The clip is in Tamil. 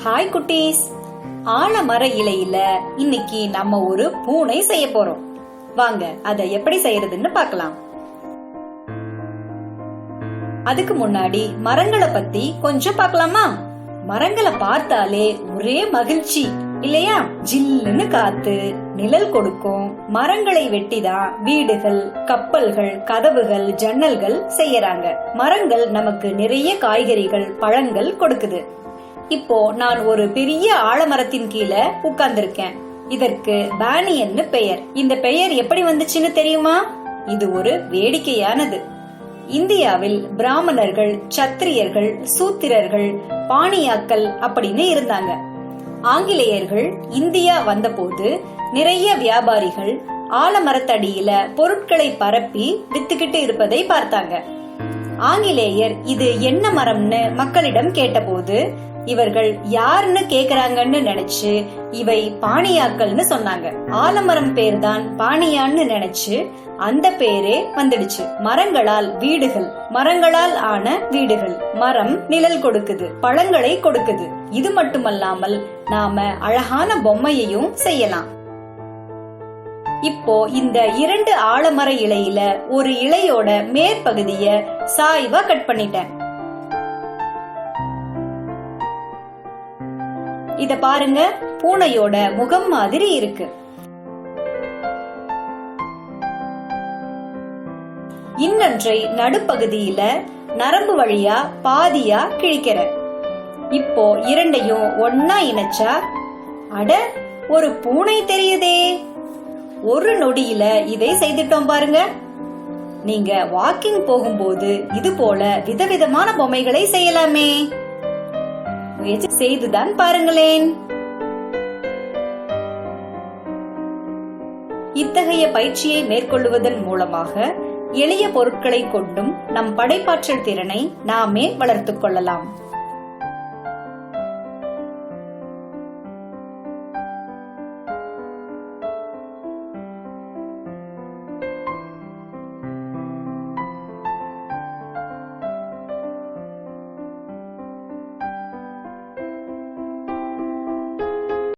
ஹாய் குட்டீஸ், ஆலமர இலையில இன்னைக்கு நம்ம ஒரு பூனை செய்ய போறோம். வாங்க அதை எப்படி செய்யறதுன்னு பார்க்கலாம். அதுக்கு முன்னாடி மரங்களை பத்தி கொஞ்சம் பார்க்கலாமா? மரங்களை பார்த்தாலே ஒரே மகிழ்ச்சி இல்லையா? ஜில்லுன்னு காத்து நிழல் கொடுக்கும். மரங்களை வெட்டிதான் வீடுகள், கப்பல்கள், கதவுகள், ஜன்னல்கள் செய்யறாங்க. மரங்கள் நமக்கு நிறைய காய்கறிகள், பழங்கள் கொடுக்குது. இப்போ நான் ஒரு பெரிய ஆலமரத்தின் கீழே உட்கார்ந்திருக்கேன். இதற்கு பானியன்னு பெயர். இந்த பெயர் எப்படி வந்துச்சுன்னு தெரியுமா? இது ஒரு வேடிக்கையானது. இந்தியாவில் பிராமணர்கள், சத்திரியர்கள், சூத்திரர்கள், பாணியாக்கள் அப்படின்னு இருந்தாங்க. ஆங்கிலேயர்கள் இந்தியா வந்தபோது நிறைய வியாபாரிகள் ஆலமரத்தடியில பொருட்களை பரப்பி வித்துக்கிட்டு இருப்பதை பார்த்தாங்க. ஆங்கிலேயர் இது என்ன மரம்னு மக்களிடம் கேட்டபோது இவர்கள் யாருன்னு கேக்குறாங்கன்னு நினைச்சு இவை பாணியாக்கள்னு சொன்னாங்க. ஆலமரம் பேர் தான் பாணியான்னு நினைச்சு அந்த பேரே வந்துடுச்சு. மரங்களால் வீடுகள், மரங்களால் ஆன வீடுகள். மரம் நிழல் கொடுக்குது, பழங்களை கொடுக்குது. இது மட்டுமல்லாமல் நாம அழகான பொம்மையையும் செய்யலாம். இப்போ இந்த 2 ஆலமர இலையில ஒரு இலையோட மேற்பகுதிய சாய்வா கட் பண்ணிட்டேன். இத பாருங்க, பூனையோட முகம் மாதிரி இருக்கு. இன்னொன்றை நடுப்பகுதியில நரம்பு வழியா பாதியா கிழிக்கிறேன். இப்போ இரண்டையும் ஒன்னா இணைச்சா அட ஒரு பூனை தெரியுதே. ஒரு நொடியில இதை செய்துட்டோம் பாருங்க. நீங்க வாக்கிங் போகும்போது இது போல விதவிதமான பொம்மைகளை செய்யலாமே. செய்துதான் பாருங்களேன். இத்தகைய பயிற்சியை மேற்கொள்வதன் மூலமாக எளிய பொருட்களை கொண்டும் நம் படைப்பாற்றல் திறனை நாமே வளர்த்துக் கொள்ளலாம்.